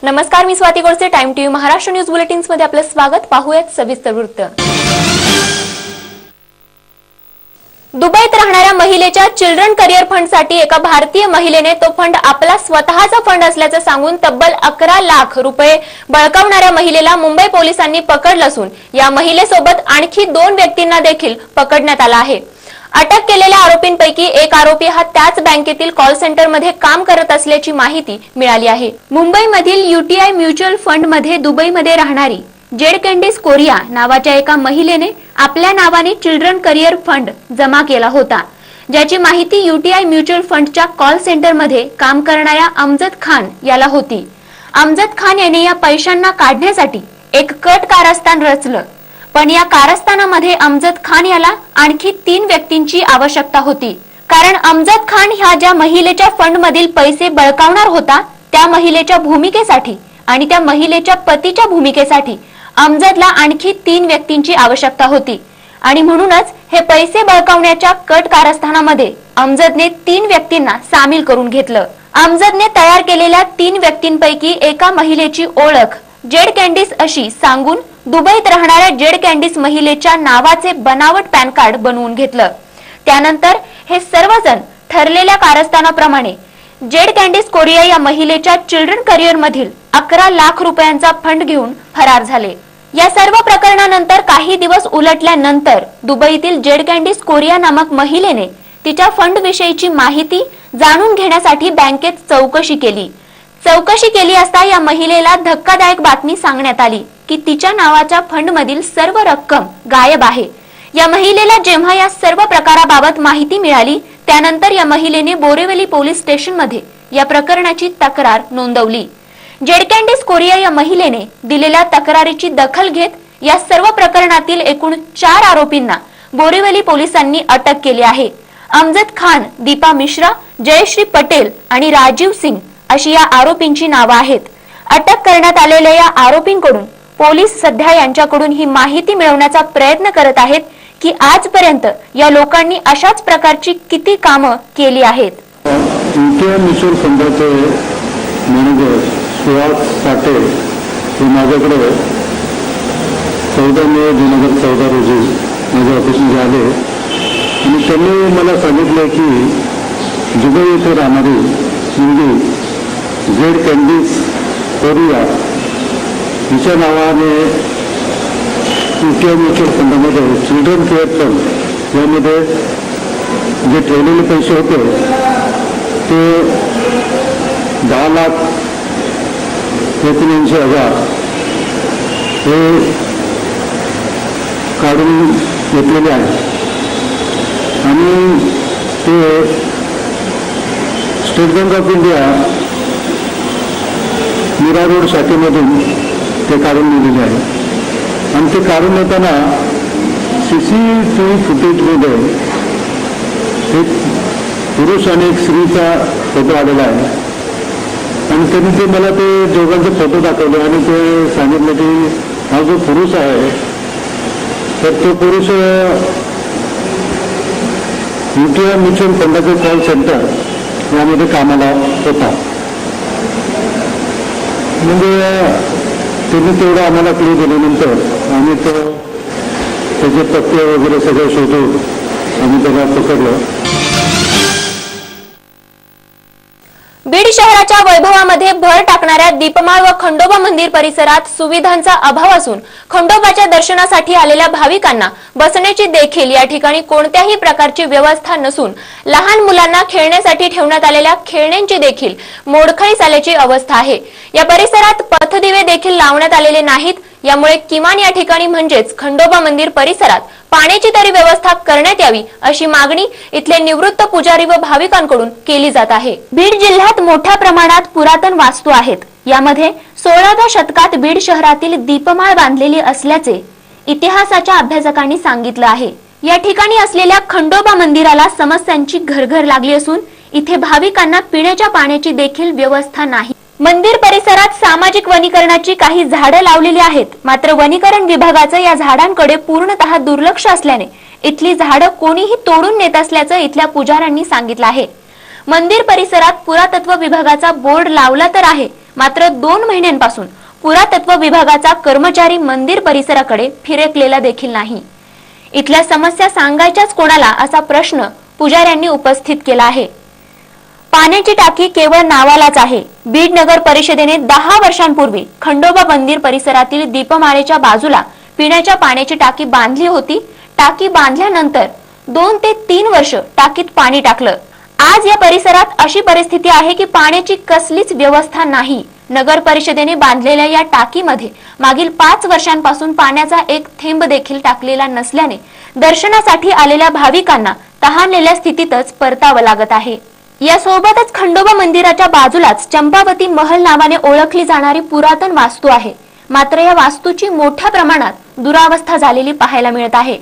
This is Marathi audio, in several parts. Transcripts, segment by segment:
नमस्कार, मी Swati Godse. Time TV Maharashtra news bulletins मध्ये आपलं स्वागत. पाहूयात सविस्तर वृत्त. दुबईत राहणाऱ्या महिलेच्या चिल्ड्रन करिअर फंड साठी एका भारतीय महिलेने तो फंड आपला स्वतःचा फंड असल्याचं सांगून तब्बल 11 लाख रुपये बळकावणाऱ्या महिलेला मुंबई पोलिसांनी पकडलं असून या महिलेसोबत आणखी 2 व्यक्तींना देखील पकडण्यात आलं आहे. अटक केलेल्या आरोपींपैकी एक आरोपी हा त्याच बँकेतील कॉल सेंटरमध्ये काम करत असल्याची माहिती मिळाली आहे. मुंबईमधील UTI म्युच्युअल फंड मध्ये दुबईमध्ये राहणारी जेड कॅन्डिस कोरिया नावाच्या एका महिलेने आपल्या नावाने चिल्ड्रन करिअर फंड जमा केला होता, ज्याची माहिती UTI म्युच्युअल फंडच्या कॉल सेंटरमध्ये काम करणाऱ्या अमजद खान याला होती. अमजद खान याने या पैशांना काढण्यासाठी एक कट कारस्थान रचलं, पण या कारस्थानामध्ये अमजद खान याला आणखी 3 व्यक्तींची आवश्यकता होती. कारण अमजद खान ह्या ज्या महिलेच्या फंड मधील पैसे बळकावणार होता त्या महिलेच्या भूमिकेसाठी आणि त्या महिलेच्या पतीच्या भूमिकेसाठी अमजदला आणखी 3 व्यक्तींची आवश्यकता होती आणि म्हणूनच हे पैसे बळकावण्याच्या कट कारस्थानामध्ये अमजदने 3 व्यक्तींना सामील करून घेतलं. अमजदने तयार केलेल्या 3 व्यक्तींपैकी एका महिलेची ओळख जेड कॅन्डिस अशी सांगून दुबईत राहणाऱ्या जेड कॅन्डिस महिलेच्या नावाचे बनावट पॅन कार्ड बनवून घेतलं. त्यानंतर हे सर्वजण ठरलेल्या कारस्थानाप्रमाणे जेड कॅन्डिस कोरिया या महिलेच्या चिल्ड्रन करिअर मधील 11 लाख रुपयांचा फंड घेऊन फरार झाले. या सर्व प्रकरणानंतर काही दिवस उलटल्यानंतर दुबईतील जेड कॅन्डिस कोरिया नामक महिलेने तिच्या फंड विषयीची माहिती जाणून घेण्यासाठी बँकेत चौकशी केली असता या महिलेला धक्कादायक बातमी सांगण्यात आली की तिच्या नावाच्या फंड मधील सर्व रक्कम गायब आहे. या महिलेला जेव्हा या सर्व प्रकाराबाबत माहिती मिळाली त्यानंतर या महिलेने बोरिवली पोलीस स्टेशन मध्ये या प्रकरणाची तक्रार नोंदवली. जेड कॅन्डिस कोरिया या महिलेने दिलेल्या तक्रारीची दखल घेत या सर्व प्रकरणातील एकूण 4 आरोपींना बोरिवली पोलिसांनी अटक केली आहे. अमजद खान, दीपा मिश्रा, जयश्री पटेल आणि राजीव सिंग अशी या आरोपींची नावं आहेत. अटक करण्यात आलेल्या या आरोपींकडून पोलीस सध्या यांच्याकडून ही माहिती मिळवण्याचा प्रयत्न करत आहेत की आजपर्यंत या लोकांनी अशाच प्रकारची किती कामं केली आहेत. UTI म्युच्युअल फंडाचे मॅनेजर सुहास साठे हे माझ्याकडे 14 मे 2014 रोजी माझ्या ऑफिसमध्ये आले आणि त्यांनी मला सांगितलं की दुबई येथे राहणारी मुलगी जेड कॅन्डिस कोरिया हिच्या नावाने UTI म्युच्युअल फंडामध्ये चिल्ड्रन केअर फंड यामध्ये जे ठेवलेले पैसे होते ते 10,83,000 हे काढून घेतलेले आहे आणि ते state bank of India Mira road शाखेमधून ते काढून दिलेले आहे आणि ते काढून येताना CCTV फुटेजमध्ये एक पुरुष आणि एक स्त्रीचा फोटो आलेला आहे आणि त्यांनी ते मला ते दोघांचे फोटो दाखवले आणि ते सांगितलं की हा जो पुरुष आहे तर तो पुरुष UTI म्युच्युअल फंडाचे कॉल सेंटर यामध्ये कामाला होता. म्हणजे त्यांनी तेवढं आम्हाला क्लू दिल्यानंतर आम्ही त्याचे पत्ते वगैरे सगळं शोधून आम्ही त्याला पकडलं. बीड शहराच्या वैभवामध्ये भर टाकणाऱ्या दीपमाळ व खंडोबा मंदिर परिसरात सुविधांचा अभाव असून खंडोबाच्या दर्शनासाठी आलेल्या भाविकांना बसण्याची देखील या ठिकाणी कोणत्याही प्रकारची व्यवस्था नसून लहान मुलांना खेळण्यासाठी ठेवण्यात आलेल्या खेळण्यांची देखील मोडकळीस आल्याची अवस्था आहे. या परिसरात पथदिवे देखील लावण्यात आलेले नाहीत. यामुळे किमान या ठिकाणी म्हणजेच खंडोबा मंदिर परिसरात पाण्याची तरी व्यवस्था करण्यात यावी अशी मागणी इथले निवृत्त पुजारी व भाविकांकडून केली जात आहे. बीड जिल्ह्यात मोठ्या प्रमाणात पुरातन वास्तू आहेत. यामध्ये 16व्या शतकात बीड शहरातील दीपमाळ बांधलेली असल्याचे इतिहासाच्या अभ्यासकांनी सांगितलं आहे. या ठिकाणी असलेल्या खंडोबा मंदिराला समस्यांची घरघर लागली असून इथे भाविकांना पिण्याच्या पाण्याची देखील व्यवस्था नाही. मंदिर परिसरात सामाजिक वनीकरणाची काही झाडं लावलेली आहेत, मात्र वनीकरण विभागाचं या झाडांकडे पूर्णतः दुर्लक्ष असल्याने इथली झाडं कोणीही तोडून नेत असल्याचं इथल्या पुजाऱ्यांनी सांगितलं आहे. मंदिर परिसरात पुरातत्व विभागाचा बोर्ड लावला तर आहे, मात्र 2 महिन्यांपासून पुरातत्व विभागाचा कर्मचारी मंदिर परिसराकडे फिरकलेला देखील नाही. इथल्या समस्या सांगायच्याच कोणाला असा प्रश्न पुजाऱ्यांनी उपस्थित केला आहे. पाण्याची टाकी केवळ नावालाच आहे. बीड नगर परिषदेने 10 वर्षांपूर्वी खंडोबा मंदिर परिसरातील दीपमाळेच्या बाजूला पिण्याच्या पाण्याची टाकी बांधली होती. टाकी बांधल्यानंतर 2 ते 3 वर्ष टाकीत पाणी टाकलं. आज या परिसरात अशी परिस्थिती आहे की पाण्याची कसलीच व्यवस्था नाही. नगर परिषदेने बांधलेल्या या टाकीमध्ये मागील 5 वर्षांपासून पाण्याचा एक थेंब देखील टाकलेला नसल्याने दर्शनासाठी आलेल्या भाविकांना तहानलेल्या स्थितीतच परतावं लागत आहे. यासोबतच खंडोबा मंदिराच्या बाजूलाच चंपावती महल नावाने ओळखली जाणारी पुरातन वास्तू आहे. मात्र या वास्तूची मोठ्या प्रमाणात दुरावस्था झालेली पाहायला मिळत आहे.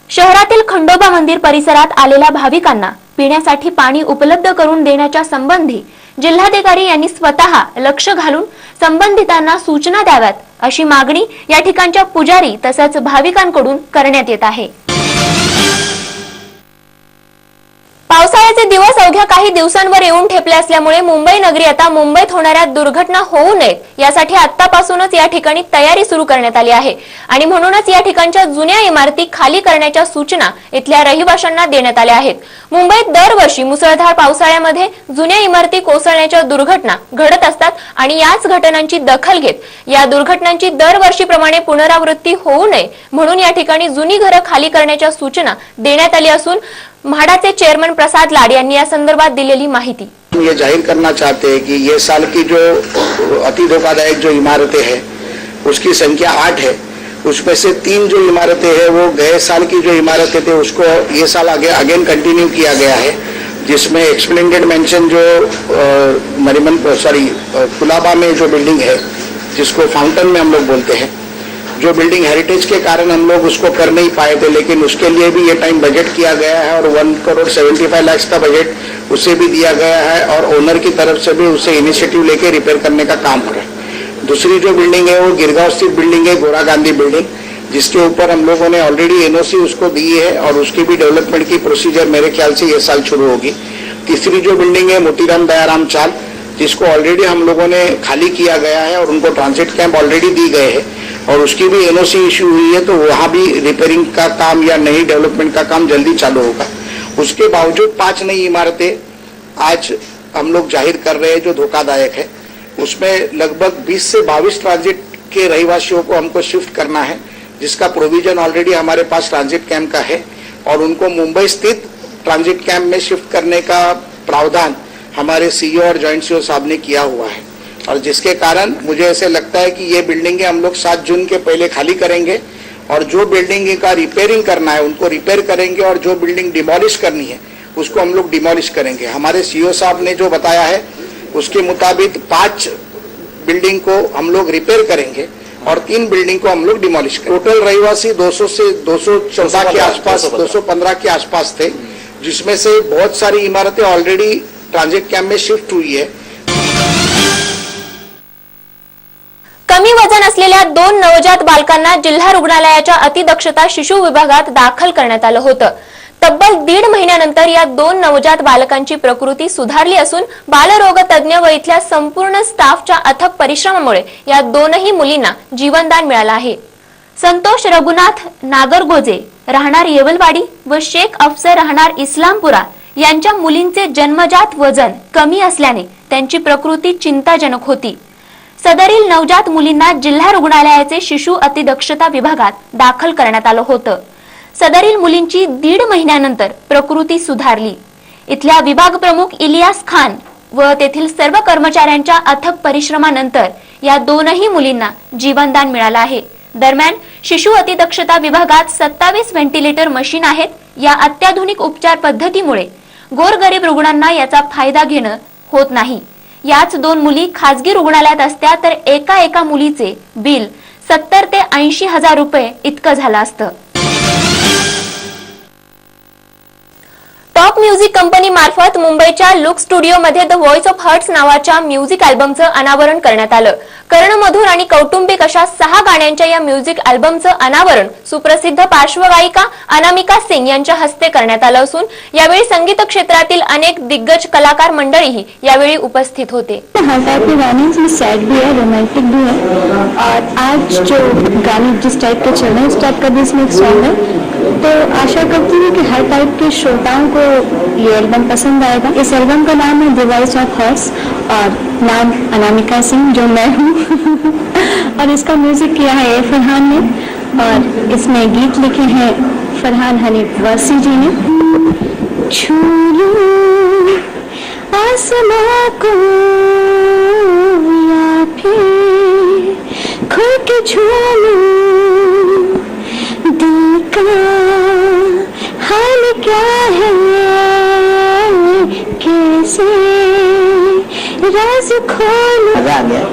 शहरातील खंडोबा मंदिर परिसरात आलेल्या भाविकांना पिण्यासाठी पाणी उपलब्ध करून देण्याच्या संबंधी जिल्हाधिकारी यांनी स्वतः लक्ष घालून संबंधितांना सूचना द्याव्यात अशी मागणी या ठिकाणच्या पुजारी तसंच भाविकांकडून करण्यात येत आहे. पावसाळ्याचे दिवस अवघ्या काही दिवसांवर येऊन ठेपले असल्यामुळे मुंबई नगरी आता मुंबईत होणाऱ्या दुर्घटना होऊ नयेत यासाठी आतापासूनच या ठिकाणी तयारी सुरू करण्यात आली आहे आणि म्हणूनच या ठिकाणच्या जुन्या इमारती खाली करण्याच्या सूचना इथल्या रहिवाशांना देण्यात आल्या आहेत. मुंबईत दरवर्षी मुसळधार पावसाळ्यामध्ये जुन्या इमारती कोसळण्याच्या दुर्घटना घडत असतात आणि याच घटनांची दखल घेत या दुर्घटनांची दरवर्षीप्रमाणे पुनरावृत्ती होऊ नये म्हणून या ठिकाणी जुनी घरं खाली करण्याच्या सूचना देण्यात आली असून म्हाडाचे चेअरमन प्रसाद लाड यांनी या संदर्भात दिलेली माहिती. हम ये जाहिर करना चाहते हैं कि ये साल की जो अति धोखादायक जो इमारतें हैं उसकी संख्या 8 है. उसमें से 3 जो इमारतें हैं वो गए साल की जो इमारतें थे उसको ये साल अगेन कंटिन्यू किया गया है, जिसमें एक्सप्लेनेड मेंशन जो कुलाबा में जो बिल्डिंग है जिसको फाउंटेन में हम लोग बोलते हैं, जो बिल्डिंग हेरिटेज के कारण हम लोग उसको कर नहीं पाए थे, लेकिन उसके लिए भी ये टाइम बजट किया गया है और 1,75,00,000 का बजट उसे भी दिया गया है और ओनर की तरफ से भी उसे इनिशिएटिव लेके रिपेयर करने का काम हो रहा है. दूसरी जो बिल्डिंग है वो गिरगांव स्थित बिल्डिंग है, गोरा गांधी बिल्डिंग, जिसके ऊपर हम लोगों ने ऑलरेडी एनओसी उसको दी है और उसकी भी डेवलपमेंट की प्रोसीजर मेरे ख्याल से ये साल शुरू होगी. तीसरी जो बिल्डिंग है मोतीराम दयाराम चाल, जिसको ऑलरेडी हम लोगों ने खाली किया गया है और उनको ट्रांजिट कैंप ऑलरेडी दी गए हैं और उसकी भी एनओसी इशू हुई है, तो वहाँ भी रिपेयरिंग का काम या नई डेवलपमेंट का काम जल्दी चालू होगा. उसके बावजूद 5 नई इमारतें आज हम लोग जाहिर कर रहे हैं जो धोखादायक है. उसमें लगभग 20 से 22 ट्रांजिट के रहिवासियों को हमको शिफ्ट करना है, जिसका प्रोविजन ऑलरेडी हमारे पास ट्रांजिट कैंप का है और उनको मुंबई स्थित ट्रांजिट कैंप में शिफ्ट करने का प्रावधान हमारे सीईओ और जॉइंट सीईओ साहब ने किया हुआ है. और जिसके कारण मुझे ऐसे लगता है कि ये बिल्डिंगें हम लोग 7 जून के पहले खाली करेंगे और जो बिल्डिंग का रिपेयरिंग करना है उनको रिपेयर करेंगे और जो बिल्डिंग डिमोलिश करनी है उसको हम लोग डिमोलिश करेंगे. हमारे सीईओ साहब ने जो बताया है उसके मुताबिक 5 बिल्डिंग को हम लोग रिपेयर करेंगे और 3 बिल्डिंग को हम लोग डिमोलिश करेंगे. टोटल रहिवासी 200 से 214 के आसपास 215 के आसपास थे, जिसमें से बहुत सारी इमारतें ऑलरेडी ट्रांजिट कैंप में शिफ्ट हुई है. कमी वजन असलेल्या 2 नवजात बालकांना जिल्हा रुग्णालयाच्या अतिदक्षता शिशु विभागात दाखल करण्यात आलं होतं. तब्बल 1.5 महिन्यानंतर या 2 नवजात बालकांची प्रकृती सुधारली असून बालरोग तज्ञ व इथल्या संपूर्ण स्टाफच्या अथक परिश्रमामुळे या 2ही मुलींना जीवनदान मिळालं आहे. संतोष रघुनाथ नागरगोजे राहणार येवलवाडी व शेख अफसर राहणार इस्लामपुरा यांच्या मुलींचे जन्मजात वजन कमी असल्याने त्यांची प्रकृती चिंताजनक होती. सदरील नवजात मुलींना जिल्हा रुग्णालयाचे शिशु अतिदक्षता विभागात दाखल करण्यात आलं होतं. सदरील मुलींची 1.5 महिन्यानंतर प्रकृती सुधारली. इथल्या विभाग प्रमुख इलियास खान व तेथील सर्व कर्मचाऱ्यांच्या अथक परिश्रमानंतर या 2ही मुलींना जीवनदान मिळालं आहे. दरम्यान शिशु अतिदक्षता विभागात 27 व्हेंटिलेटर मशीन आहेत. या अत्याधुनिक उपचार पद्धतीमुळे गोरगरीब रुग्णांना याचा फायदा घेणं होत नाही. याच 2 मुली खासगी रुग्णालयात असत्या तर एका मुलीचे बिल 70 ते 80 हजार रुपये इतकं झालं असतं. टॉप रॉक म्युझिक कंपनी मार्फत मुंबईच्या लुक स्टुडिओमध्ये द व्हॉइस ऑफ हर्ट्स नावाच्या म्युझिक अल्बमचं अनावरण करण्यात आलं. कर्णमधुर आणि कौटुंबिक अशा 6 गाण्यांच्या या म्युझिक अल्बमचं अनावरण सुप्रसिद्ध पार्श्वगायिका अनामिका सिंग यांच्या हस्ते करण्यात आलं असून यावेळी संगीत क्षेत्रातील अनेक दिग्गज कलाकार मंडळीही यावेळी उपस्थित होते. हर टाइप के गाने इसमें सैड भी है, रोमांटिक भी है और आज जो गाने जिस टाइप के चल रहे हैं उस टाइप का भी इसमें एक सॉन्ग है. तो आशा करती हूँ कि हर टाइप के श्रोताओं को ये एल्बम पसंद आएगा. इस एल्बम का नाम है द वॉइस ऑफ हर्ट्स और नाम अनामिका सिंह जो मैं हूँ और इसका म्यूजिक किया है ए फरहान ने और इसमें गीत लिखे हैं फरहान हनीफ वर्सी जी ने. छू लूं आसमां को या फिर खुल के झूमूं दिल का हाल क्या है कैसे राज खोलूं. मजा आ गया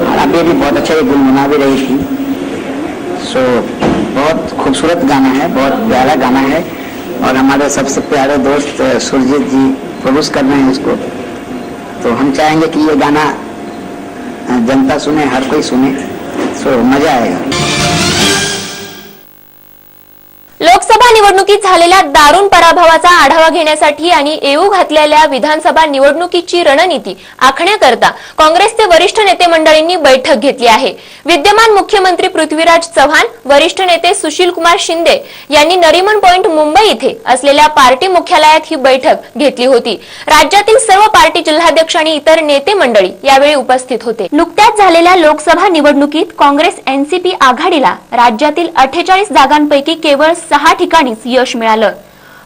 और अभी भी बहुत अच्छा गुनगुना भी रही थी. सो बहुत खूबसूरत गाना है, बहुत प्यारा गाना है और हमारे सबसे प्यारे दोस्त सुरजीत जी प्रोड्यूस कर रहे हैं इसको. तो हम चाहेंगे कि ये गाना जनता सुने, हर कोई सुने. सो मजा आएगा. लोकसभा निवडणुकीत झालेल्या दारुण पराभवाचा आढावा घेण्यासाठी आणि येऊ घातलेल्या विधानसभा निवडणुकीची रणनीती आखण्याकरता काँग्रेसचे वरिष्ठ नेते मंडळींनी बैठक घेतली आहे. विद्यमान मुख्यमंत्री पृथ्वीराज चव्हाण, वरिष्ठ नेते सुशीलकुमार शिंदे यांनी नरीमन पॉइंट मुंबई इथे असलेल्या पार्टी मुख्यालयात ही बैठक घेतली होती. राज्यातील सर्व पार्टी जिल्हाध्यक्ष आणि इतर नेते मंडळी यावेळी उपस्थित होते. नुकत्याच झालेल्या लोकसभा निवडणुकीत काँग्रेस एनसीपी आघाडीला राज्यातील 48 जागांपैकी केवळ 6 ठिकाणीच यश मिळालं.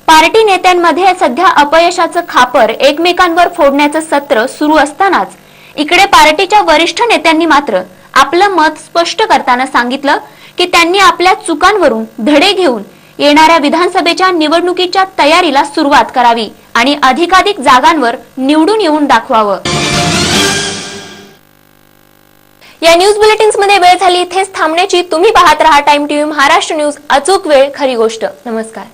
पार्टी नेत्यांमध्ये सध्या अपयशाचं खापर एकमेकांवर फोडण्याचं सत्र सुरू असतानाच इकडे पार्टीच्या वरिष्ठ नेत्यांनी मात्र आपलं मत स्पष्ट करताना सांगितलं की त्यांनी आपल्या चुकांवरून धडे घेऊन येणाऱ्या विधानसभेच्या निवडणुकीच्या तयारीला सुरुवात करावी आणि अधिकाधिक जागांवर निवडून येऊन दाखवावं. या न्यूज बुलेटिन्स मध्ये वेळ झाली इथेच थांबण्याची. तुम्ही पाहत रहा टाइम टीव्ही महाराष्ट्र न्यूज, अचूक वेळ खरी गोष्ट. नमस्कार.